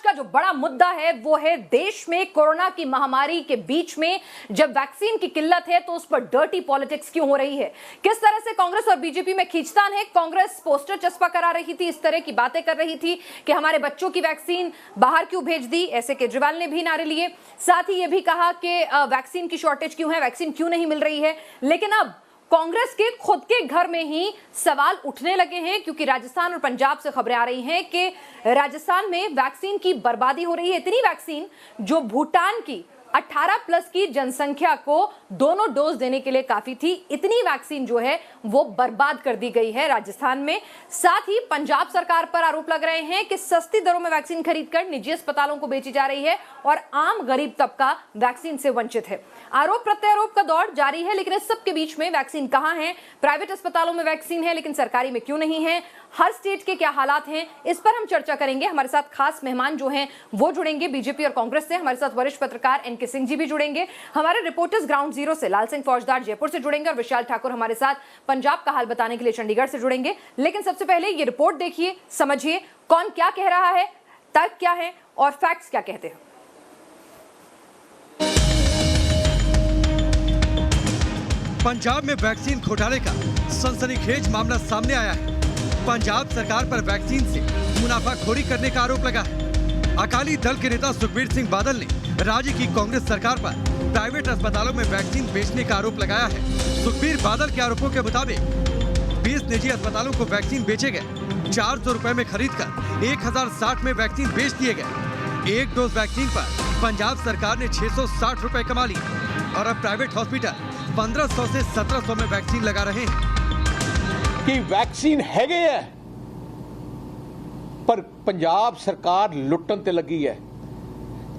का जो बड़ा मुद्दा है वो है देश में कोरोना की महामारी के बीच में जब वैक्सीन की किल्लत है तो उस पर डर्टी पॉलिटिक्स क्यों हो रही है। किस तरह से कांग्रेस और बीजेपी में खींचतान है। कांग्रेस पोस्टर चस्पा करा रही थी, इस तरह की बातें कर रही थी कि हमारे बच्चों की वैक्सीन बाहर क्यों भेज दी, ऐसे केजरीवाल ने भी नारे लिए। साथ ही यह भी कहा कि वैक्सीन की शॉर्टेज क्यों है, वैक्सीन क्यों नहीं मिल रही है। लेकिन अब कांग्रेस के खुद के घर में ही सवाल उठने लगे हैं, क्योंकि राजस्थान और पंजाब से खबरें आ रही हैं कि राजस्थान में वैक्सीन की बर्बादी हो रही है। इतनी वैक्सीन जो भूटान की 18+ की जनसंख्या को दोनों डोज देने के लिए काफी थी, इतनी वैक्सीन जो है वो बर्बाद कर दी गई है राजस्थान में। साथ ही पंजाब सरकार पर आरोप लग रहे हैं कि सस्ती दरों में वैक्सीन खरीदकर निजी अस्पतालों को बेची जा रही है और आम गरीब तबका वैक्सीन से वंचित है। आरोप प्रत्यारोप का दौर जारी है, लेकिन इस सब के बीच में वैक्सीन कहां है। प्राइवेट अस्पतालों में वैक्सीन है लेकिन सरकारी में क्यों नहीं है, हर स्टेट के क्या हालात हैं, इस पर हम चर्चा करेंगे। हमारे साथ खास मेहमान जो हैं वो जुड़ेंगे बीजेपी और कांग्रेस से। हमारे साथ वरिष्ठ पत्रकार एनके सिंह जी भी जुड़ेंगे, हमारे रिपोर्टर्स ग्राउंड जीरो से लाल सिंह फौजदार जयपुर से जुड़ेंगे और विशाल ठाकुर हमारे साथ पंजाब का हाल बताने के लिए चंडीगढ़ से जुड़ेंगे। लेकिन सबसे पहले ये रिपोर्ट देखिए, समझिए कौन क्या कह रहा है, तर्क क्या है और फैक्ट्स क्या कहते हैं। पंजाब में वैक्सीन घोटाले का सनसनीखेज मामला सामने आया है। पंजाब सरकार पर वैक्सीन से मुनाफाखोरी करने का आरोप लगा है। अकाली दल के नेता सुखबीर सिंह बादल ने राज्य की कांग्रेस सरकार पर प्राइवेट अस्पतालों में वैक्सीन बेचने का आरोप लगाया है। सुखबीर बादल के आरोपों के मुताबिक 20 निजी अस्पतालों को वैक्सीन बेचे गए। 400 रुपए में खरीदकर 1060 में वैक्सीन बेच दिए गए। एक डोज वैक्सीन पर पंजाब सरकार ने 660 रुपए कमा लिए और अब प्राइवेट हॉस्पिटल 1500 से 1700 में वैक्सीन लगा रहे हैं। कि वैक्सीन हैगे है पर पंजाब सरकार लुटन ते लगी है।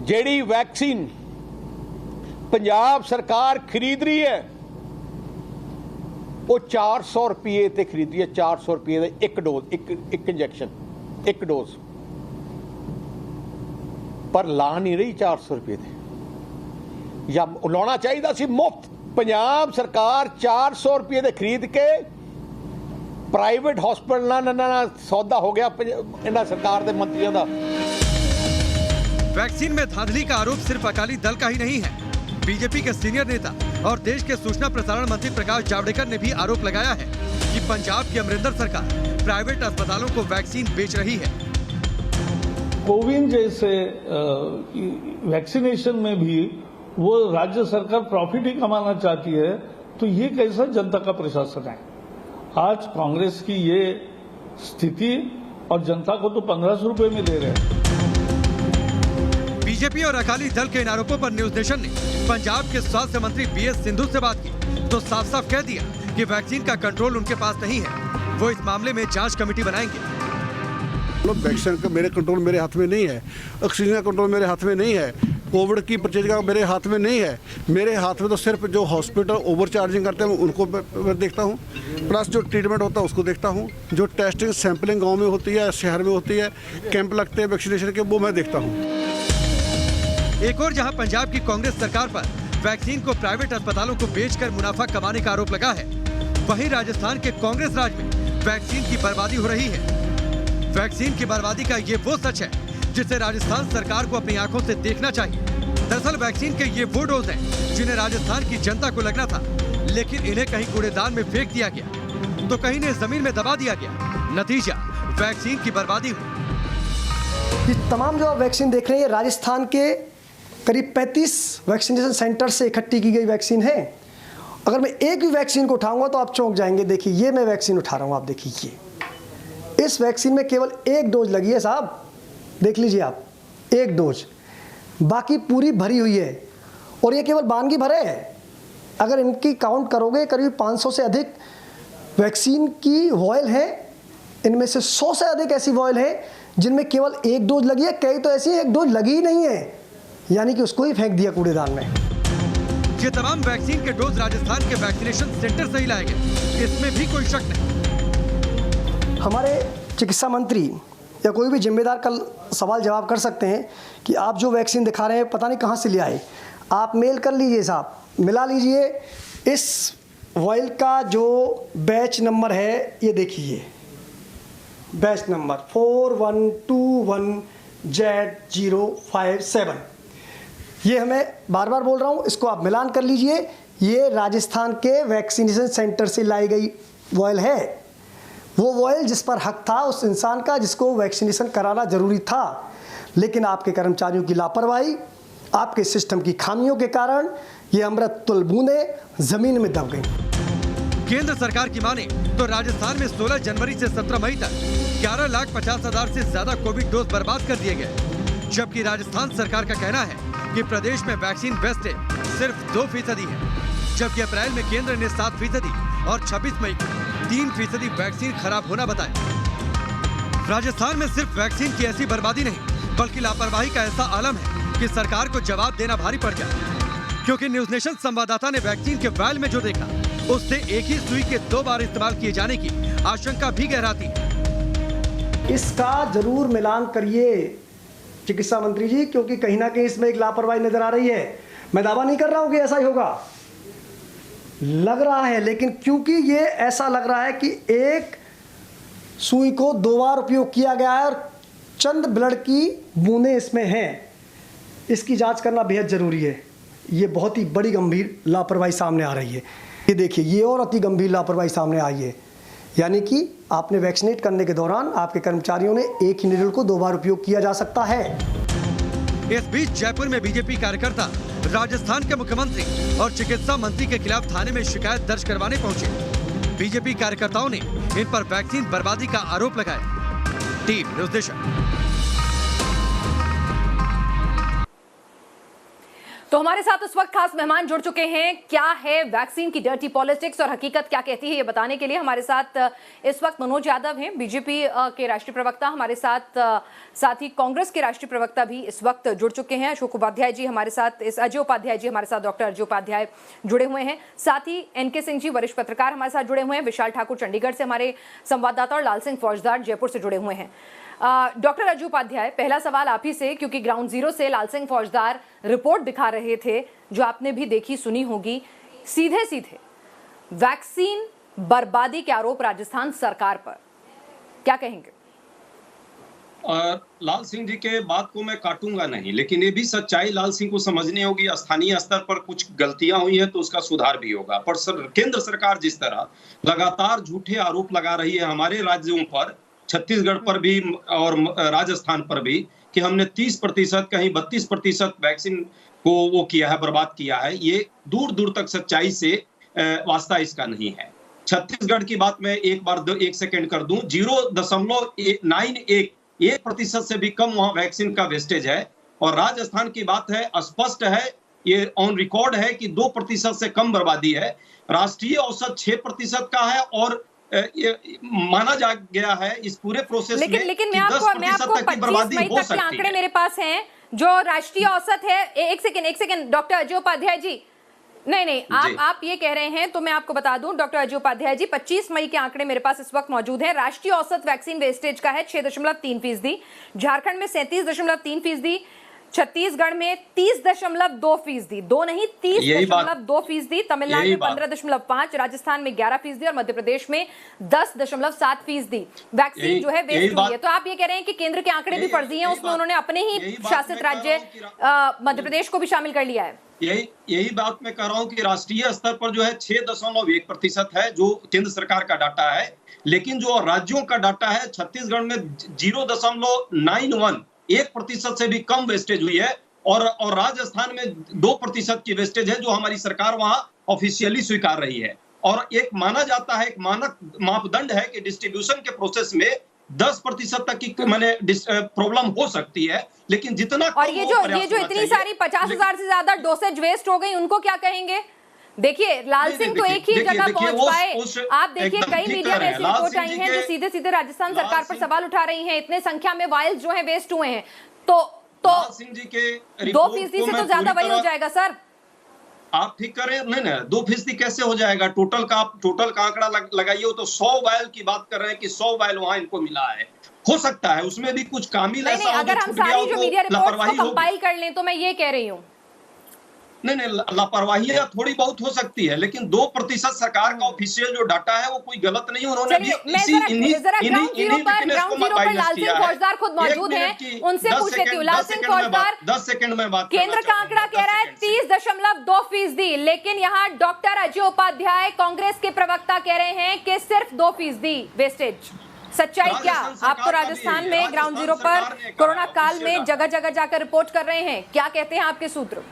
जेड़ी वैक्सीन पंजाब सरकार खरीद रही है वो 400 रुपये ते खरीद रही है। 400 रुपये का एक डोज, एक इंजेक्शन, एक डोज पर ला नहीं रही 400 रुपये दे, या लाना चाहिए सी मुफ्त। पंजाब सरकार 400 रुपये दे खरीद के प्राइवेट हॉस्पिटल ना सौदा हो गया इन्हां सरकार दे मंत्रियों का। वैक्सीन में धांधली का आरोप सिर्फ अकाली दल का ही नहीं है। बीजेपी के सीनियर नेता और देश के सूचना प्रसारण मंत्री प्रकाश जावड़ेकर ने भी आरोप लगाया है कि पंजाब की अमरिंदर सरकार प्राइवेट अस्पतालों को वैक्सीन बेच रही है। कोविन जैसे वैक्सीनेशन में भी वो राज्य सरकार प्रॉफिट ही कमाना चाहती है, तो ये कैसा जनता का प्रशासन है। आज कांग्रेस की ये स्थिति और जनता को तो 1500 रुपए में दे रहे हैं। बीजेपी और अकाली दल के इन आरोपों पर न्यूज नेशन ने पंजाब के स्वास्थ्य मंत्री बीएस सिंधु से बात की तो साफ साफ कह दिया कि वैक्सीन का कंट्रोल उनके पास नहीं है। वो इस मामले में जांच कमेटी बनाएंगे। वैक्सीन का मेरे कंट्रोल मेरे हाथ में नहीं है, ऑक्सीजन का कंट्रोल मेरे हाथ में नहीं है, कोविड की परचेज का मेरे हाथ में नहीं है। मेरे हाथ में तो सिर्फ जो हॉस्पिटल ओवर चार्जिंग करते हैं उनको मैं देखता हूँ, प्लस जो ट्रीटमेंट होता है उसको देखता हूँ, जो टेस्टिंग सैंपलिंग गांव में होती है, शहर में होती है, कैंप लगते हैं वैक्सीनेशन के, वो मैं देखता हूँ। एक और जहां पंजाब की कांग्रेस सरकार पर वैक्सीन को प्राइवेट अस्पतालों को बेचकर मुनाफा कमाने का आरोप लगा है, वहीं राजस्थान के कांग्रेस राज में वैक्सीन की बर्बादी हो रही है। वैक्सीन की बर्बादी का ये वो सच है जिसे राजस्थान सरकार को अपनी आंखों से देखना चाहिए। दरअसल वैक्सीन के ये वो डोज हैं जिन्हें राजस्थान की जनता को लगना था, लेकिन इन्हें कहीं कूड़ेदान में फेंक दिया गया तो कहीं ने जमीन में दबा दिया गया। नतीजा वैक्सीन की बर्बादी हुई। ये तमाम जो आप वैक्सीन देख रहे हैं राजस्थान के करीब 35 वैक्सीनेशन सेंटर से इकट्ठी की गई वैक्सीन है। अगर मैं एक भी वैक्सीन को उठाऊंगा तो आप चौंक जाएंगे। देखिए ये मैं वैक्सीन उठा रहा हूं, आप देखिए ये इस वैक्सीन में केवल एक डोज लगी है साहब, देख लीजिए आप, एक डोज, बाकी पूरी भरी हुई है और ये केवल बानगी भरे है। अगर इनकी काउंट करोगे करीब 500 से अधिक वैक्सीन की वॉयल है, इनमें से 100 से अधिक ऐसी वॉयल है जिनमें केवल एक डोज लगी है, कई तो ऐसी एक डोज लगी ही नहीं है, यानी कि उसको ही फेंक दिया कूड़ेदान में। ये तमाम वैक्सीन के डोज राजस्थान के वैक्सीनेशन सेंटर से ही लाए गए, इसमें भी कोई शक नहीं। हमारे चिकित्सा मंत्री या कोई भी जिम्मेदार कल सवाल जवाब कर सकते हैं कि आप जो वैक्सीन दिखा रहे हैं पता नहीं कहाँ से ले आए। आप मेल कर लीजिए साहब, मिला लीजिए, इस वॉयल का जो बैच नंबर है ये देखिए, बैच नंबर 4121 Z057। ये हमें बार बार बोल रहा हूँ, इसको आप मिलान कर लीजिए। ये राजस्थान के वैक्सीनेशन सेंटर से लाई गई वॉयल है, वो वॉयल जिस पर हक था उस इंसान का जिसको वैक्सीनेशन कराना जरूरी था, लेकिन आपके कर्मचारियों की लापरवाही, आपके सिस्टम की खामियों के कारण ये अमृत तुल्य बूंदें जमीन में दब गई। केंद्र सरकार की माने तो राजस्थान में 16 जनवरी से 17 मई तक 11,50,000 से ज्यादा कोविड डोज बर्बाद कर दिए गए, जबकि राजस्थान सरकार का कहना है कि प्रदेश में वैक्सीन वेस्टेज सिर्फ 2% है, जबकि अप्रैल में केंद्र ने 7% और 26 मई को 3% वैक्सीन खराब होना बताया। राजस्थान में सिर्फ वैक्सीन की ऐसी बर्बादी नहीं बल्कि लापरवाही का ऐसा आलम है कि सरकार को जवाब देना भारी पड़ गया, क्योंकि न्यूज नेशन संवाददाता ने वैक्सीन के वायल में जो देखा उससे एक ही सुई के 2 बार इस्तेमाल किए जाने की आशंका भी गहराती है। इसका जरूर मिलान करिए चिकित्सा मंत्री जी, क्योंकि कहीं ना कहीं इसमें एक लापरवाही नजर आ रही है। मैं दावा नहीं कर रहा हूं कि ऐसा ही होगा, लग रहा है, लेकिन क्योंकि ये ऐसा लग रहा है कि एक सुई को 2 बार उपयोग किया गया है और चंद ब्लड की बूंदें इसमें हैं, इसकी जांच करना बेहद जरूरी है। ये बहुत ही बड़ी गंभीर लापरवाही सामने आ रही है। ये देखिए, ये और अति गंभीर लापरवाही सामने आई है, यानी कि आपने वैक्सीनेट करने के दौरान आपके कर्मचारियों ने एक ही निडल को 2 बार उपयोग किया जा सकता है। इस बीच जयपुर में बीजेपी कार्यकर्ता राजस्थान के मुख्यमंत्री और चिकित्सा मंत्री के खिलाफ थाने में शिकायत दर्ज करवाने पहुंचे। बीजेपी कार्यकर्ताओं ने इन पर वैक्सीन बर्बादी का आरोप लगाया। Team news nation. तो हमारे साथ उस वक्त खास मेहमान जुड़ चुके हैं। क्या है वैक्सीन की डर्टी पॉलिटिक्स और हकीकत क्या कहती है, ये बताने के लिए हमारे साथ इस वक्त मनोज यादव हैं, बीजेपी के राष्ट्रीय प्रवक्ता। हमारे साथ ही कांग्रेस के राष्ट्रीय प्रवक्ता भी इस वक्त जुड़ चुके हैं, अशोक उपाध्याय जी हमारे साथ, अजय उपाध्याय जी हमारे साथ, डॉक्टर अजय उपाध्याय जुड़े हुए हैं। साथ ही NK सिंह जी वरिष्ठ पत्रकार हमारे साथ जुड़े हुए हैं, विशाल ठाकुर चंडीगढ़ से हमारे संवाददाता और लाल सिंह फौजदार जयपुर से जुड़े हुए हैं। डॉक्टर अजय उपाध्याय, पहला सवाल आप ही से, क्योंकि ग्राउंड जीरो से लाल सिंह फौजदार रिपोर्ट दिखा रहे थे जो आपने भी देखी सुनी होगी। सीधे सीधे वैक्सीन बर्बादी के आरोप राजस्थान सरकार पर, क्या कहेंगे? लाल सिंह जी के बात को मैं काटूंगा नहीं, लेकिन ये भी सच्चाई लाल सिंह को समझनी होगी। स्थानीय स्तर पर कुछ गलतियां हुई है तो उसका सुधार भी होगा, पर केंद्र सरकार जिस तरह लगातार झूठे आरोप लगा रही है हमारे राज्यों पर, छत्तीसगढ़ पर भी और राजस्थान पर भी, कि हमने 30% कहीं 32% वैक्सीन को वो किया है, बर्बाद किया है, ये दूर दूर तक सच्चाई से वास्ता इसका नहीं है। छत्तीसगढ़ की बात मैं एक सेकंड कर दूं, 0.91% से भी कम वहां वैक्सीन का वेस्टेज है। और राजस्थान की बात है, स्पष्ट है, ये ऑन रिकॉर्ड है कि 2% से कम बर्बादी है। राष्ट्रीय औसत 6% का है और ये माना जा गया है इस पूरे प्रोसेस में लेकिन मैं आपको 25 मई तक के आंकड़े मेरे पास हैं जो राष्ट्रीय औसत है। एक सेकंड डॉक्टर अजय उपाध्याय जी, नहीं आप ये कह रहे हैं तो मैं आपको बता दूं डॉक्टर अजय उपाध्याय जी, 25 मई के आंकड़े मेरे पास इस वक्त मौजूद है। राष्ट्रीय औसत वैक्सीन वेस्टेज का है 6.3%, झारखंड में 37.3%, छत्तीसगढ़ में 30.2%, 2 नहीं 30.2%, तमिलनाडु में 15.5%, राजस्थान में 11% और मध्य प्रदेश में 10.7% वैक्सीन जो है वेस्ट हुई है। तो आप ये कह रहे हैं कि केंद्र के आंकड़े भी फर्जी हैं, उसमें उन्होंने अपने ही शासित राज्य मध्य प्रदेश को भी शामिल कर लिया है। यही बात मैं कह रहा हूं कि राष्ट्रीय स्तर पर जो है 6.1% है जो केंद्र सरकार का डाटा है, लेकिन जो राज्यों का डाटा है, छत्तीसगढ़ में 0.91% से भी कम वेस्टेज हुई है और राजस्थान में 2% की वेस्टेज है जो हमारी सरकार वहां ऑफिशियली स्वीकार रही है। और एक माना जाता है, एक मानक मापदंड है कि डिस्ट्रीब्यूशन के प्रोसेस में 10% तक की मैंने प्रॉब्लम हो सकती है, लेकिन जितना और ये जो इतनी सारी 50,000 से ज्यादा डोसेज वेस्ट हो गई, उनको क्या कहेंगे? देखिए लाल सिंह तो एक ही जगह पहुंच पाए। आप देखिए कई मीडिया में ऐसी रिपोर्ट आई हैं जो सीधे सीधे राजस्थान सरकार पर सवाल उठा रही हैं, इतने संख्या में वायल्स जो है वेस्ट हुए हैं, तो लाल सिंह जी के 2% से तो ज्यादा वही हो जाएगा सर। आप ठीक करें, नहीं 2% कैसे हो जाएगा? टोटल का आंकड़ा लगाइए तो 100 वायल की बात कर रहे हैं कि 100 वायल वहां इनको मिला है। हो सकता है उसमें भी कुछ कामिल ऐसा हो, अगर हम सारी जो मीडिया रिपोर्ट्स को कंपाइल कर लें तो मैं ये कह रही हूँ नहीं, लापरवाहियां थोड़ी बहुत हो सकती है, लेकिन 2% सरकार का ऑफिशियल जो डाटा है वो कोई गलत नहीं, उन्होंने भी ग्राउंड जीरो पर लाल सिंह फौजदार खुद मौजूद हैं, उनसे पूछ लेती हूँ। लाल सिंह फौजदार, 10 सेकंड में बात, केंद्र का आंकड़ा कह रहा है 30.2%, लेकिन यहाँ डॉक्टर अजय उपाध्याय कांग्रेस के प्रवक्ता कह रहे हैं कि सिर्फ 2% वेस्टेज। सच्चाई क्या? आप तो राजस्थान में ग्राउंड जीरो पर कोरोना काल में जगह जगह जाकर रिपोर्ट कर रहे हैं, क्या कहते हैं आपके सूत्र?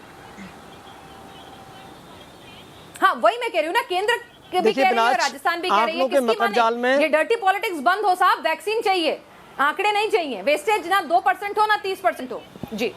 हाँ, वही मैं कह रही हूँ ना, केंद्र के भी कह रही है, राजस्थान भी कह रही है, किसकी माने? ये डर्टी पॉलिटिक्स बंद हो साहब, वैक्सीन चाहिए, आंकड़े नहीं चाहिए, वेस्टेज ना 2% हो ना 30% हो। जी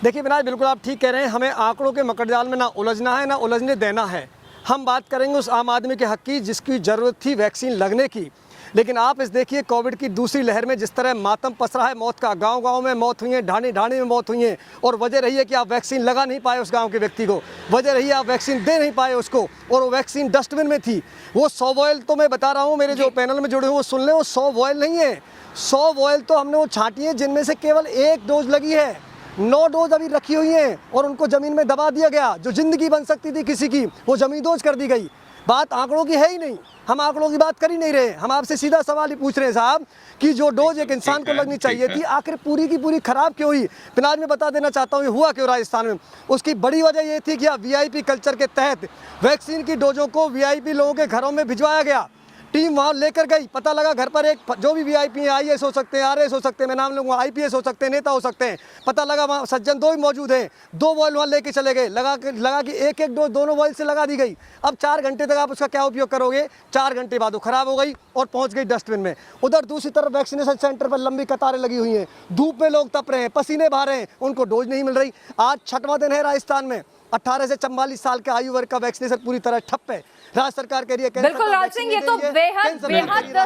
देखिए विनाश, बिल्कुल आप ठीक कह रहे हैं, हमें आंकड़ों के मकड़जाल में ना उलझना है ना उलझने देना है। हम बात करेंगे उस आम आदमी के हक की जिसकी ज़रूरत थी वैक्सीन लगने की। लेकिन आप इस देखिए कोविड की दूसरी लहर में जिस तरह मातम पसरा है मौत का, गांव-गांव में मौत हुई है, ढाणी-ढाणी में मौत हुई है, और वजह रही है कि आप वैक्सीन लगा नहीं पाए उस गांव के व्यक्ति को, वजह रही है आप वैक्सीन दे नहीं पाए उसको, और वो वैक्सीन डस्टबिन में थी। वो 100 वॉयल तो मैं बता रहा हूँ, मेरे जो पैनल में जुड़े हुए वो सुन लें, वो 100 वॉयल नहीं है, 100 वॉयल तो हमने वो छांटी है जिनमें से केवल 1 डोज लगी है, 9 डोज अभी रखी हुई हैं और उनको ज़मीन में दबा दिया गया। जो ज़िंदगी बन सकती थी किसी की वो ज़मीन दोज कर दी गई। बात आंकड़ों की है ही नहीं, हम आंकड़ों की बात कर ही नहीं रहे। हम आपसे सीधा सवाल ही पूछ रहे हैं साहब कि जो डोज एक इंसान को लगनी चाहिए थी आखिर पूरी की पूरी खराब क्यों हुई? पिनाज में बता देना चाहता हूँ ये हुआ क्यों राजस्थान में। उसकी बड़ी वजह ये थी कि VIP कल्चर के तहत वैक्सीन की डोजों को VIP लोगों के घरों में भिजवाया गया। टीम वहाँ लेकर गई, पता लगा घर पर एक जो भी VIP हैं, IAS हो सकते हैं, RAS हो सकते हैं, मैं नाम लूँगा, IPS हो सकते हैं, नेता हो सकते हैं, पता लगा वहाँ सज्जन 2 ही मौजूद हैं, 2 वॉयल वहाँ लेके चले गए, लगा कि एक डोज दोनों वॉयल से लगा दी गई। अब 4 घंटे तक आप उसका क्या उपयोग करोगे? 4 घंटे बाद वो खराब हो गई और पहुँच गई डस्टबिन में। उधर दूसरी तरफ वैक्सीनेशन सेंटर पर लंबी कतारें लगी हुई हैं, धूप में लोग तप रहे हैं, पसीने बहा रहे हैं, उनको डोज नहीं मिल रही। आज 6वां दिन है राजस्थान में 18 से 44 साल के आयु वर्ग का वैक्सीनेशन पूरी तरह ठप है। राज्य सरकार कह रही है बिल्कुल राज सिंह, ये तो बेहद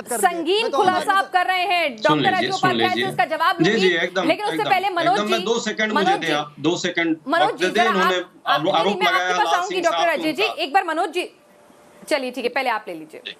संगीन खुलासा आप कर रहे हैं। डॉक्टर अजय उपाध्याय से इसका जवाब लूंगी, लेकिन उससे पहले मनोज जी, 2 सेकंड मुझे दे आप, 2 सेकंड मनोज जी, उन्होंने आरोप लगाया आपके पास आऊंगी डॉक्टर अजय जी, एक बार मनोज जी, चलिए ठीक है, पहले आप ले लीजिए।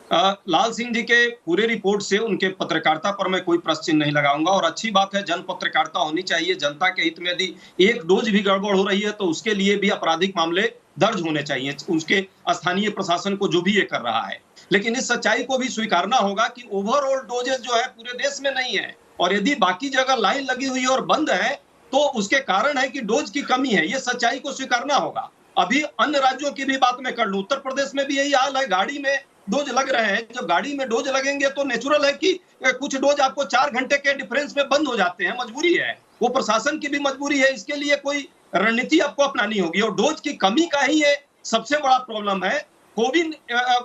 लाल सिंह जी के पूरे रिपोर्ट से उनके पत्रकारिता पर मैं कोई प्रश्न चिन्ह नहीं लगाऊंगा, और अच्छी बात है, जन पत्रकारिता होनी चाहिए। जनता के हित में यदि एक डोज भी गड़बड़ हो रही है तो उसके लिए भी आपराधिक मामले दर्ज होने चाहिए, उसके स्थानीय प्रशासन को जो भी ये कर रहा है। लेकिन इस सच्चाई को भी स्वीकारना होगा कि ओवरऑल डोजेस जो है पूरे देश में नहीं है, और यदि बाकी जगह लाइन लगी हुई है और बंद है तो उसके कारण है कि डोज की कमी है। ये सच्चाई को स्वीकारना होगा। अभी अन्य राज्यों की भी बात मैं कर लूं, उत्तर प्रदेश में भी यही हाल है, गाड़ी में डोज लग रहे हैं। जब गाड़ी में डोज लगेंगे तो नेचुरल है कि कुछ डोज आपको 4 घंटे के डिफरेंस में बंद हो जाते हैं, मजबूरी है, वो प्रशासन की भी मजबूरी है। इसके लिए कोई रणनीति आपको अपनानी होगी, और डोज की कमी का ही ये सबसे बड़ा प्रॉब्लम है। कोविन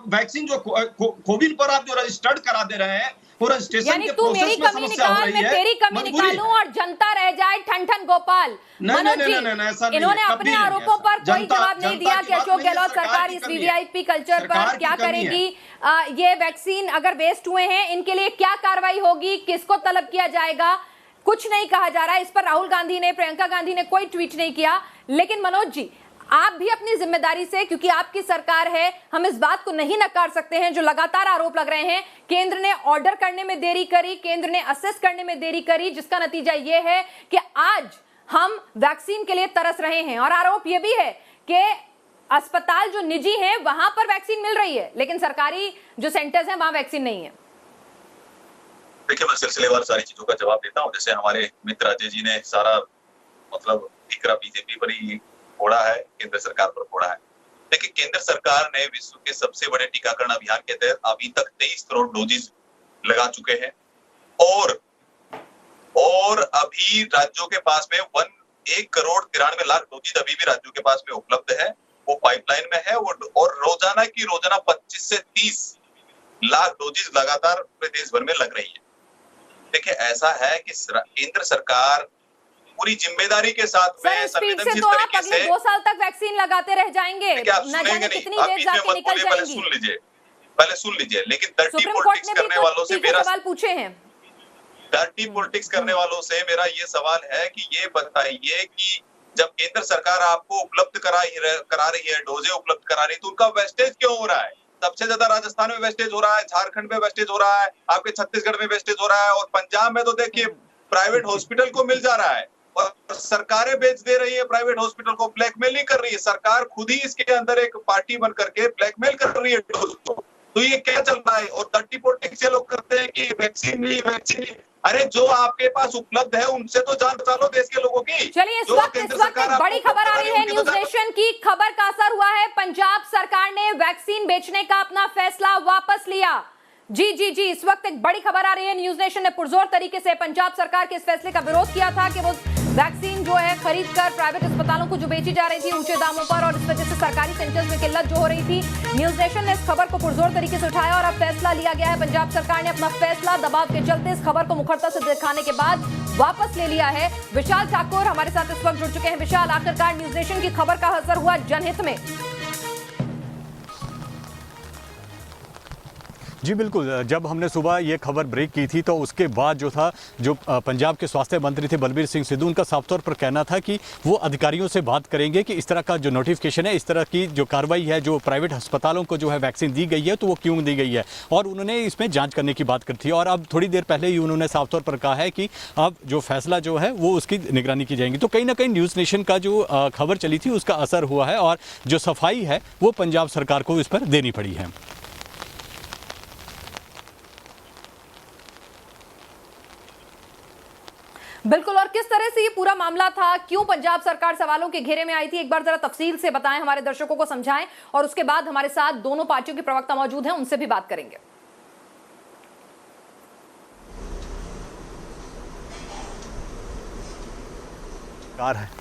वैक्सीन जो कोविन पर आप जो रजिस्टर्ड करा दे रहे हैं, वो रजिस्ट्रेशन के प्रोसेस में समस्या हो रही है, मैं तेरी कमी निकालूं और जनता रह जाए ठन गोपाल। मनोज जी, इन्होंने अपने आरोपों पर कोई जवाब नहीं दिया कि अशोक गहलोत सरकार इस VVIP कल्चर पर क्या करेगी। ये वैक्सीन अगर वेस्ट हुए हैं, इनके लिए क्या कार्रवाई होगी, किसको तलब किया जाएगा, कुछ नहीं कहा जा रहा है। इस पर राहुल गांधी ने, प्रियंका गांधी ने कोई ट्वीट नहीं किया। लेकिन मनोज जी, आप भी अपनी जिम्मेदारी से, क्योंकि आपकी सरकार है, हम इस बात को नहीं नकार सकते हैं जो लगातार आरोप लग रहे हैं, केंद्र ने ऑर्डर करने में देरी करी, केंद्र ने असेस करने में देरी करी, जिसका नतीजा यह है कि आज हम वैक्सीन के लिए तरस रहे हैं। और आरोप यह भी है कि अस्पताल जो निजी हैं वहां पर वैक्सीन मिल रही है, लेकिन सरकारी जो सेंटर्स हैं वहां वैक्सीन नहीं है। देखिए, मैं सिलसिलेवार सारी चीजों का जवाब देता हूं। जैसे हमारे मित्र अजय जी ने सारा मतलब ठीकरा बीजेपी पर ही फोड़ा है, केंद्र सरकार पर फोड़ा है। देखिए, केंद्र सरकार ने विश्व के सबसे बड़े टीकाकरण अभियान के तहत अभी तक 23 करोड़ डोजेज लगा चुके हैं, और अभी राज्यों के पास में 1 करोड़ 93 लाख डोजेज अभी भी राज्यों के पास में उपलब्ध है, वो पाइपलाइन में है। और रोजाना 25 से 30 लाख डोजेज लगातार पूरे देश भर में लग रही है। देखिए, ऐसा है कि केंद्र सरकार पूरी जिम्मेदारी के साथ में संवेदनशील तरीके से 2 साल तक वैक्सीन लगाते रह जाएंगे, न जाने कितनी देर जाके निकल जाएंगी। पहले सुन लीजिए। लेकिन डर्टी पॉलिटिक्स करने वालों से मेरा सवाल पूछे हैं, डर्टी पॉलिटिक्स करने वालों से मेरा ये सवाल है कि ये बताइए कि जब केंद्र सरकार आपको उपलब्ध करा रही है, डोजे उपलब्ध करा रही है, तो उनका वेस्टेज क्यों हो रहा है? सबसे ज्यादा राजस्थान में वेस्टेज हो रहा है, झारखंड में वेस्टेज हो रहा है, आपके छत्तीसगढ़ में वेस्टेज हो रहा है, और पंजाब में तो देखिए प्राइवेट हॉस्पिटल को मिल जा रहा है और सरकारें बेच दे रही है प्राइवेट हॉस्पिटल को, ब्लैकमेल नहीं कर रही है सरकार, खुद ही इसके अंदर एक पार्टी बन करके ब्लैकमेल कर रही है डोज को। तो ये क्या चल रहा है? और डर्टी पॉलिटिक्स ये लोग करते हैं कि वैक्सीन नहीं, वैक्सीन नहीं। अरे जो आपके पास उपलब्ध है उनसे तो जान बचा लो देश के लोगों की। चलिए इस वक्त एक बड़ी खबर आ रही है न्यूज नेशन की। खबर का असर हुआ है, पंजाब सरकार ने वैक्सीन बेचने का अपना फैसला वापस लिया। जी, इस वक्त एक बड़ी खबर आ रही है। न्यूज नेशन ने पुरजोर तरीके से पंजाब सरकार के इस फैसले का विरोध किया था कि वो वैक्सीन जो है खरीद कर प्राइवेट अस्पतालों को जो बेची जा रही थी ऊंचे दामों पर, और इस वजह से सरकारी सेंटर्स में किल्लत जो हो रही थी। न्यूज नेशन ने इस खबर को पुरजोर तरीके से उठाया और अब फैसला लिया गया है। पंजाब सरकार ने अपना फैसला दबाव के चलते इस खबर को मुखरता से दिखाने के बाद वापस ले लिया है। विशाल ठाकुर हमारे साथ इस वक्त जुड़ चुके हैं। विशाल, आखिरकार न्यूज नेशन की खबर का असर हुआ जनहित में? जी बिल्कुल, जब हमने सुबह ये खबर ब्रेक की थी तो उसके बाद जो था, जो पंजाब के स्वास्थ्य मंत्री थे बलबीर सिंह सिद्धू, उनका साफ तौर पर कहना था कि वो अधिकारियों से बात करेंगे कि इस तरह का जो नोटिफिकेशन है, इस तरह की जो कार्रवाई है, जो प्राइवेट अस्पतालों को जो है वैक्सीन दी गई है तो वो क्यों दी गई है, और उन्होंने इसमें जांच करने की बात करी थी। और अब थोड़ी देर पहले ही उन्होंने साफ तौर पर कहा है कि अब जो फैसला जो है वो उसकी निगरानी की जाएगी। तो कहीं ना कहीं न्यूज़ नेशन का जो खबर चली थी उसका असर हुआ है और जो सफाई है वो पंजाब सरकार को इस पर देनी पड़ी है। बिल्कुल, और किस तरह से ये पूरा मामला था, क्यों पंजाब सरकार सवालों के घेरे में आई थी, एक बार जरा तफसील से बताएं, हमारे दर्शकों को समझाएं, और उसके बाद हमारे साथ दोनों पार्टियों के प्रवक्ता मौजूद हैं, उनसे भी बात करेंगे।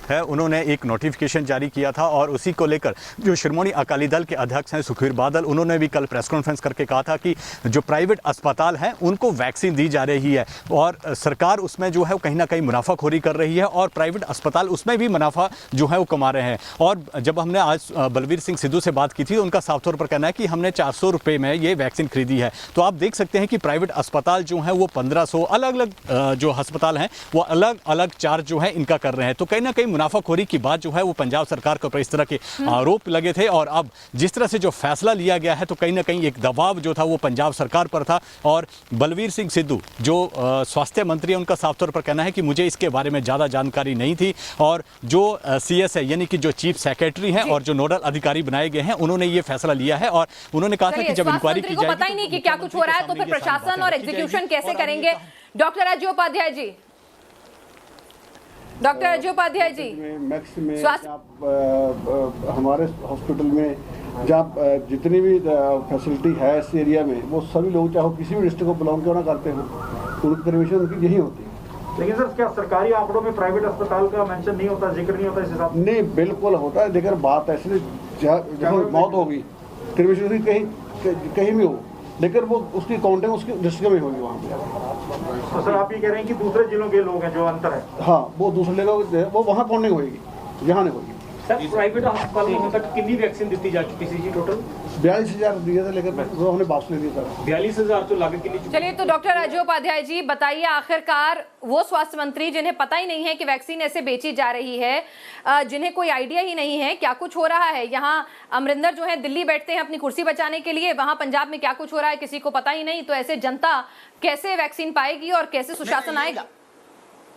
है उन्होंने एक नोटिफिकेशन जारी किया था और उसी को लेकर जो शिरोमणि अकाली दल के अध्यक्ष हैं सुखबीर बादल, उन्होंने भी कल प्रेस कॉन्फ्रेंस करके कहा था कि जो प्राइवेट अस्पताल हैं उनको वैक्सीन दी जा रही है और सरकार उसमें जो है कहीं ना कहीं मुनाफाखोरी कर रही है और प्राइवेट अस्पताल उसमें भी मुनाफा जो है वो कमा रहे हैं। और जब हमने आज बलबीर सिंह सिद्धू से बात की थी तो उनका साफ तौर पर कहना है कि हमने 400 रुपये में ये वैक्सीन खरीदी है। तो आप देख सकते हैं कि प्राइवेट अस्पताल जो है वो 1500, अलग अलग जो अस्पताल हैं वो अलग अलग चार्ज जो है इनका कर रहे हैं। तो कहीं ना कहीं मुनाफाखोरी की बात जो है वो पंजाब सरकार के ऊपर इस तरह के आरोप लगे थे और अब जिस तरह से जो फैसला लिया गया है तो कहीं ना कहीं एक दबाव जो था वो पंजाब सरकार पर था। और बलबीर सिंह सिद्धू जो स्वास्थ्य मंत्री हैं उनका साफ तौर पर कहना है कि मुझे इसके बारे में ज़्यादा जानकारी नहीं थी और जो CS है यानी कि जो चीफ सेक्रेटरी हैं और जो नोडल अधिकारी बनाए गए हैं उन्होंने ये फैसला लिया है। और उन्होंने कहा था कि जब इंक्वायरी की जाएगी पता ही नहीं कि क्या कुछ हो रहा है तो फिर प्रशासन और एग्जीक्यूशन कैसे करेंगे। Doctor Ajay Upadhyay ji, doctor Ajay Upadhyay ji, max में हमारे हॉस्पिटल में जहाँ जितनी भी फैसिलिटी है इस एरिया में वो सभी लोग चाहे किसी भी डिस्ट्रिक्ट को बिलोंग क्यों ना करते हैं उनकी परमिशन उनकी यही होती है। लेकिन सर क्या सरकारी आंकड़ों में प्राइवेट अस्पताल का मेंशन नहीं होता, जिक्र नहीं होता इस हिसाब से? नहीं, बिल्कुल होता है। लेकिन बात ऐसे जब मौत होगी परमिशन कहीं भी हो लेकिन वो उसकी काउंटिंग उसकी डिस्ट्रिक्ट में होगी वहाँ पे। तो सर आप ये कह रहे हैं कि दूसरे जिलों के लोग हैं जो अंतर है? हाँ, वो दूसरे लोग वो वहाँ काउंटिंग होगी, यहाँ नहीं होगी। सर प्राइवेट अस्पतालों में तक कितनी वैक्सीन दी जा चुकी थी टोटल? 42,000 दिए थे लेकिन वो हमने वापस ले दिया सर। 42,000 तो लागत कितनी? चलिए तो डॉक्टर अजय उपाध्याय जी बताइए, आखिरकार वो स्वास्थ्य मंत्री जिन्हें पता ही नहीं है कि वैक्सीन ऐसे बेची जा रही है, जिन्हें कोई आइडिया ही नहीं है क्या कुछ हो रहा है, यहाँ अमरिंदर जो है दिल्ली बैठते हैं अपनी कुर्सी बचाने के लिए, वहां पंजाब में क्या कुछ हो रहा है किसी को पता ही नहीं, तो ऐसे जनता कैसे वैक्सीन पाएगी और कैसे सुशासन आएगा?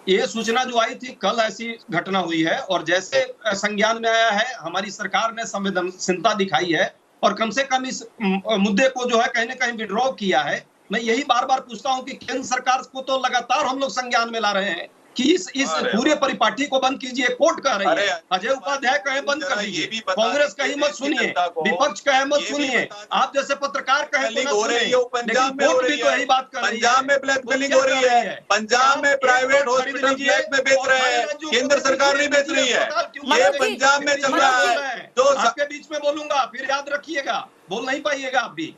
ये सूचना जो आई थी कल ऐसी घटना हुई है और जैसे संज्ञान में आया है हमारी सरकार ने संवेदनशीलता दिखाई है और कम से कम इस मुद्दे को जो है कहीं ना कहीं विड्रॉ किया है। मैं यही बार बार पूछता हूं कि केंद्र सरकार को तो लगातार हम लोग संज्ञान में ला रहे हैं कि इस पूरे परिपाटी को बंद कीजिए, कोर्ट कह रही है, अजय उपाध्याय कहे बंद कर दीजिए, कांग्रेस कहे मत सुनिए, विपक्ष कहे मत सुनिए, आप जैसे पत्रकार कहे हो रही है, लेकिन कोर्ट भी तो यही बात कर रही है। पंजाब में ब्लैकमेलिंग हो रही है, पंजाब में प्राइवेट हॉस्पिटल ब्लैक में बेच रहे हैं, केंद्र सरकार नहीं बेच रही है, ये पंजाब में चल रहा है। तो आपके बीच में बोलूंगा फिर याद रखिएगा, बोल नहीं पाइएगा आप भी,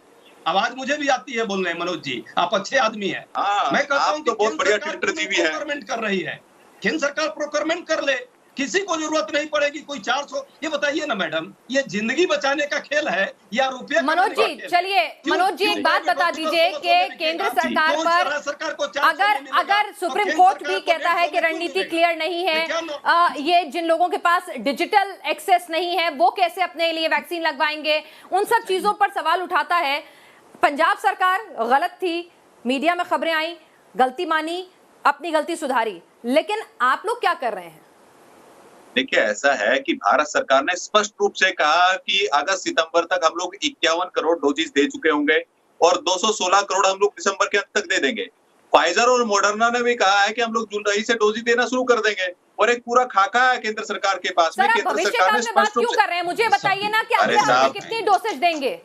आवाज मुझे भी आती है बोलने। मनोज जी आप अच्छे आदमी हैं, मैं कहता हूं कि तो बहुत बढ़िया ट्विटर टीवी है, प्रोक्योरमेंट कर रही है, केंद्र सरकार प्रोक्योरमेंट कर ले, किसी को जरूरत नहीं पड़ेगी कोई 400। ये बताइए ना मैडम, ये जिंदगी बचाने का खेल है या रुपये? मनोज जी चलिए, मनोज जी एक बात बता दीजिए कि केंद्र सरकार पर अगर सुप्रीम कोर्ट भी कहता है कि रणनीति क्लियर नहीं है, ये जिन लोगों के पास डिजिटल एक्सेस नहीं है वो कैसे अपने लिए वैक्सीन लगवाएंगे, उन सब चीजों पर सवाल उठाता है। पंजाब सरकार गलत थी, मीडिया में खबरें आई, गलती मानी, अपनी गलती सुधारी, लेकिन आप लोग क्या कर रहे हैं? देखिए, ऐसा है कि भारत सरकार ने स्पष्ट रूप से कहा कि अगस्त सितंबर तक हम लोग 51 करोड़ डोजेस दे चुके होंगे और 216 करोड़ हम लोग दिसंबर के अंत तक दे देंगे। फाइजर और मॉडर्ना ने भी कहा है कि हम लोग जुलाई से डोजेस देना शुरू कर देंगे और एक पूरा खाका है केंद्र सरकार के पास में। केंद्र सरकार ने स्पष्ट रूप से कर रहे हैं, मुझे बताइए ना कि अगले हफ्ते कितनी डोसेज देंगे?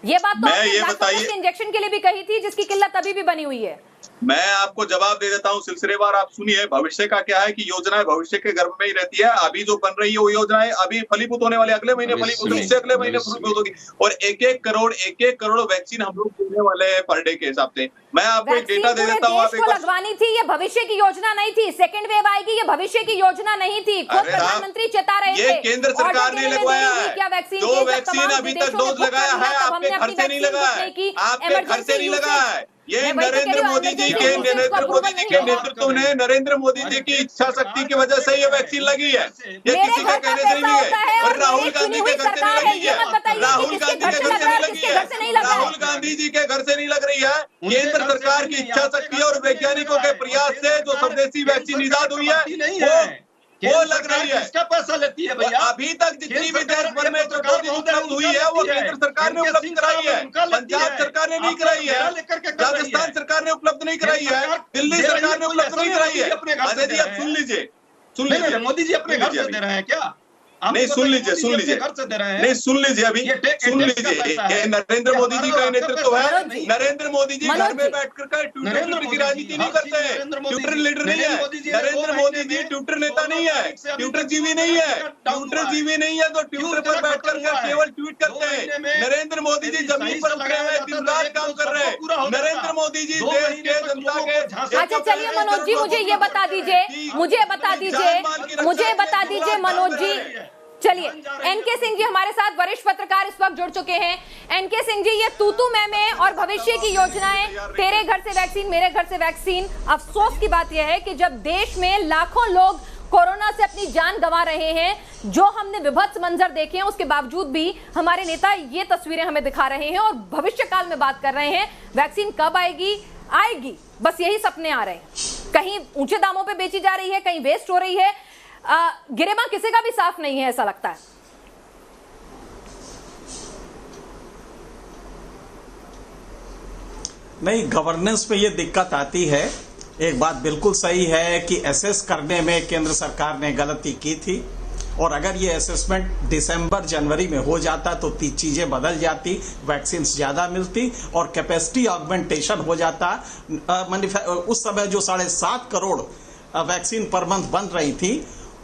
ये बात तो आपने इंजेक्शन के लिए भी कही थी, जिसकी किल्लत अभी भी बनी हुई है। मैं आपको जवाब दे देता हूं सिलसिलेवार, आप सुनिए। भविष्य का क्या है कि योजनाएं भविष्य के गर्भ में ही रहती है। अभी जो बन रही है वो योजनाएं अभी फलीभूत होने वाले, अगले महीने फलीभूत, उससे अगले महीने फलीभूत होगी। और एक एक करोड़ वैक्सीन हम लोग देने वाले हैं पर डे के हिसाब से। मैं आपको एक डेटा दे देता हूँ, आप एक बार लगवानी थी, ये भविष्य की योजना नहीं थी। सेकंड वेव आएगी, ये भविष्य की योजना नहीं थी। खुद प्रधानमंत्री चेता रहे थे। ये केंद्र सरकार ने लगवाया है। जो वैक्सीन अभी तक डोज लगाया है आपके घर से नहीं लगा है, आपके घर से नहीं लगा है। ये नरेंद्र मोदी जी के नेतृत्व ने, नरेंद्र मोदी जी की इच्छा शक्ति की वजह से ये वैक्सीन लगी है। ये किसी के कहने से नहीं है और राहुल गांधी के घर से नहीं लगी है। राहुल गांधी के घर से नहीं लगी है। राहुल गांधी जी के घर से नहीं लग रही है। केंद्र सरकार की इच्छा शक्ति और वैज्ञानिकों के प्रयास से जो स्वदेशी वैक्सीन इजाद हुई है वो लग रही है। किसका पैसा लेती है भैया? अभी तक जितनी भी देश भर में जो डोज उपलब्ध हुई है वो केंद्र सरकार ने उपलब्ध कराई है। पंजाब सरकार ने नहीं कराई है, राजस्थान सरकार ने उपलब्ध नहीं कराई है, दिल्ली सरकार ने उपलब्ध नहीं कराई है। अजय जी आप सुन लीजिए, मोदी जी अपने घर से दे रहे हैं क्या? नहीं, सुन लीजिए नहीं, सुन लीजिए अभी, सुन लीजिए। ये नरेंद्र मोदी जी का नेतृत्व है। नरेंद्र मोदी जी घर में बैठकर ट्विटर की राजनीति नहीं करते हैं, ट्विटर लीडर नहीं है। नरेंद्र मोदी जी ट्विटर नेता नहीं है, ट्विटर जीवी नहीं है। ट्विटर जीवी नहीं है तो ट्विटर पर बैठकर केवल ट्वीट करते हैं। नरेंद्र मोदी जी जमीन पर उतरे हुए दिन रात काम कर रहे हैं। नरेंद्र मोदी जी देश के जनता के। अच्छा चलिए मनोज जी, मुझे ये बता दीजिए मनोज जी। चलिए, एनके सिंह जी हमारे साथ वरिष्ठ पत्रकार इस वक्त जुड़ चुके हैं। एनके सिंह जी, ये तू मैं और भविष्य की योजनाएं, तेरे घर से वैक्सीन, मेरे घर से वैक्सीन। अफसोस की बात यह है कि जब देश में लाखों लोग कोरोना से अपनी जान गंवा रहे हैं, जो हमने विभत्स मंजर देखे हैं, उसके बावजूद भी हमारे नेता ये तस्वीरें हमें दिखा रहे हैं और भविष्य काल में बात कर रहे हैं। वैक्सीन कब आएगी, बस यही सपने आ रहे हैं। कहीं ऊंचे दामों पे बेची जा रही है, कहीं वेस्ट हो रही है। गिरेबां किसी का भी साफ नहीं है, ऐसा लगता है। नहीं, गवर्नेंस में ये दिक्कत आती है। एक बात बिल्कुल सही है कि एसेस करने में केंद्र सरकार ने गलती की थी और अगर ये असेसमेंट दिसंबर जनवरी में हो जाता तो चीजें बदल जाती, वैक्सीन ज्यादा मिलती और कैपेसिटी ऑगमेंटेशन हो जाता। उस समय जो 7.5 करोड़ वैक्सीन पर मंथ बन रही थी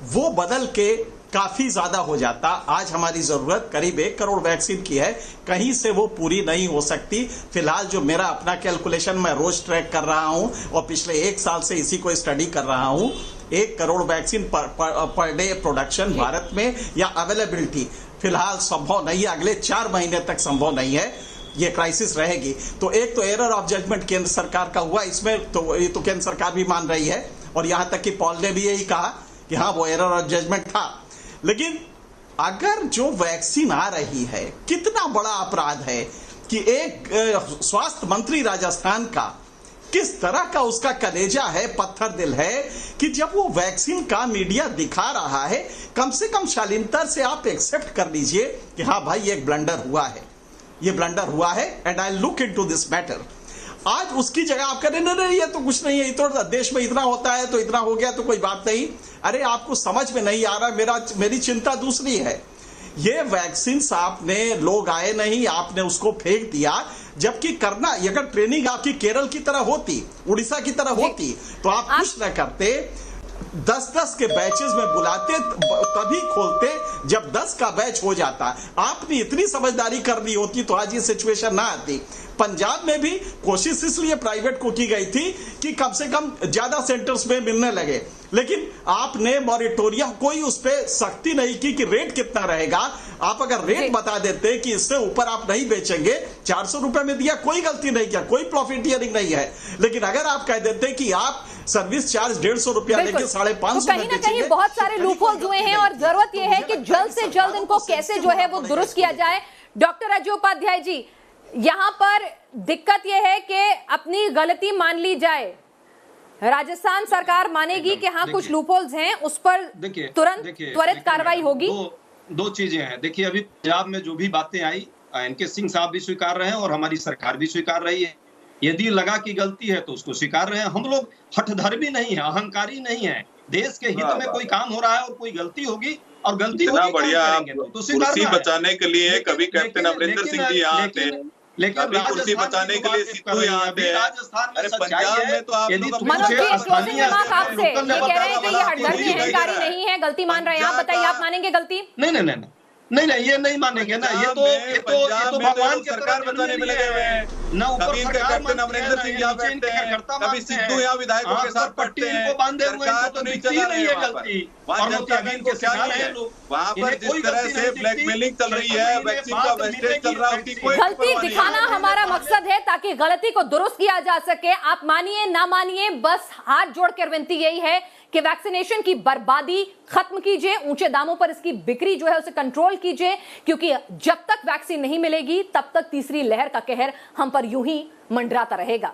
वो बदल के काफी ज्यादा हो जाता। आज हमारी जरूरत करीब 1 करोड़ वैक्सीन की है, कहीं से वो पूरी नहीं हो सकती। फिलहाल जो मेरा अपना कैलकुलेशन मैं रोज ट्रैक कर रहा हूं और पिछले 1 साल से इसी को स्टडी कर रहा हूं, 1 crore vaccine per day production Bharat में या अवेलेबिलिटी फिलहाल संभव नहीं है, अगले 4 महीने तक संभव नहीं है। ये क्राइसिस रहेगी। तो एक तो एरर ऑफ जजमेंट केंद्र सरकार का हुआ इसमें, तो ये तो केंद्र सरकार भी मान रही है और यहां तक कि पॉल ने भी यही कहा कि हाँ वो एरर ऑफ जजमेंट था। लेकिन अगर जो वैक्सीन आ रही है, कितना बड़ा अपराध है कि एक स्वास्थ्य मंत्री राजस्थान का किस तरह का उसका कलेजा है, पत्थर दिल है कि जब वो वैक्सीन का मीडिया दिखा रहा है, कम से कम शालीनता से आप एक्सेप्ट कर लीजिए कि हाँ भाई ये एक ब्लंडर हुआ है, ये ब्लंडर हुआ है and I look into this matter. आज उसकी जगह आप कह रहे नहीं ये तो कुछ नहीं है, तो देश में इतना होता है तो इतना हो गया तो कोई बात नहीं। अरे आपको समझ में नहीं आ रहा, मेरी चिंता दूसरी है। ये वैक्सीन आपने, लोग आए नहीं, आपने उसको फेंक दिया। जबकि करना, अगर ट्रेनिंग आपकी केरल की तरह होती, उड़ीसा की तरह होती तो आप कुछ न करते, 10-10 के बैचेस में बुलाते, तभी खोलते जब 10 का बैच हो जाता। आपने इतनी समझदारी करनी होती तो आज ये सिचुएशन ना आती। पंजाब में भी कोशिश इसलिए प्राइवेट को की गई थी कि कम से कम ज्यादा सेंटर्स में मिलने लगे, लेकिन आपने मॉरिटोरियम, कोई उस पर सख्ती नहीं की कि रेट कितना रहेगा। आप अगर रेट बता देते कि इससे ऊपर आप नहीं बेचेंगे, 400 रुपए में दिया, कोई गलती नहीं किया, कोई प्रॉफिटियरिंग नहीं है। लेकिन अगर आप कह देते कि आप सर्विस चार्ज 150 रुपया लेके 550 कहीं ना कहीं बहुत सारे लूपहोल्स हुए हैं और जरूरत यह है कि जल्द से जल्द इनको कैसे जो है वो दुरुस्त किया जाए। डॉक्टर अजय उपाध्याय जी, यहाँ पर दिक्कत यह है कि अपनी गलती मान ली जाए, राजस्थान सरकार मानेगी कि हाँ कुछ लूपहोल्स हैं, उस पर तुरंत त्वरित कार्रवाई होगी? दो चीजें हैं। देखिए, अभी पंजाब में जो भी बातें आई, एनके सिंह साहब भी स्वीकार रहे हैं और हमारी सरकार भी स्वीकार रही है। यदि लगा कि गलती है तो उसको स्वीकार रहे हैं। हम लोग हठधर्मी नहीं है, अहंकारी नहीं है। देश के हित में कोई काम हो रहा है और कोई गलती होगी और गलती होगी बढ़िया कुर्सी बचाने के लिए कभी कैप्टन अमरिंदर सिंह जी यहाँ आते हैं, लेकिन अभी कुर्सी बचाने के लिए सिद्धू यहाँ आते हैं। अरे पंजाब में तो आप लोग मनोज जी, क्लोजिंग रिमार्क आपसे, ये कह रहे हैं कि ये हठधर्मी अहंकारी नहीं है, गलती मान रहे हैं आप। बताइए, आप मानेंगे गलती? नहीं, ये नहीं मानेंगे ना। ये तो भगवान की सरकार बनाने में लगे हुए हैं ना। ऊपर कैप्टन अमरिंदर सिंह यहाँ बैठते हैं, कभी सिद्धू यहाँ विधायकों के साथ पट्टी को बांधे हुए हैं, तो नहीं चल रही है गलती। वहाँ जनता को क्या है, वहाँ पर जिस तरह से ब्लैकमेलिंग चल रही है, वैक्सीन का वेस्टेज चल रहा है, उसकी कोई गलती दिखाना हमारा मकसद है ताकि गलती को दुरुस्त किया जा सके। आप मानिए ना मानिए, बस हाथ जोड़कर विनती यही है कि वैक्सीनेशन की बर्बादी खत्म कीजिए, ऊंचे दामों पर इसकी बिक्री जो है उसे कंट्रोल कीजिए, क्योंकि जब तक वैक्सीन नहीं मिलेगी तब तक तीसरी लहर का कहर हम पर यूं ही मंडराता रहेगा।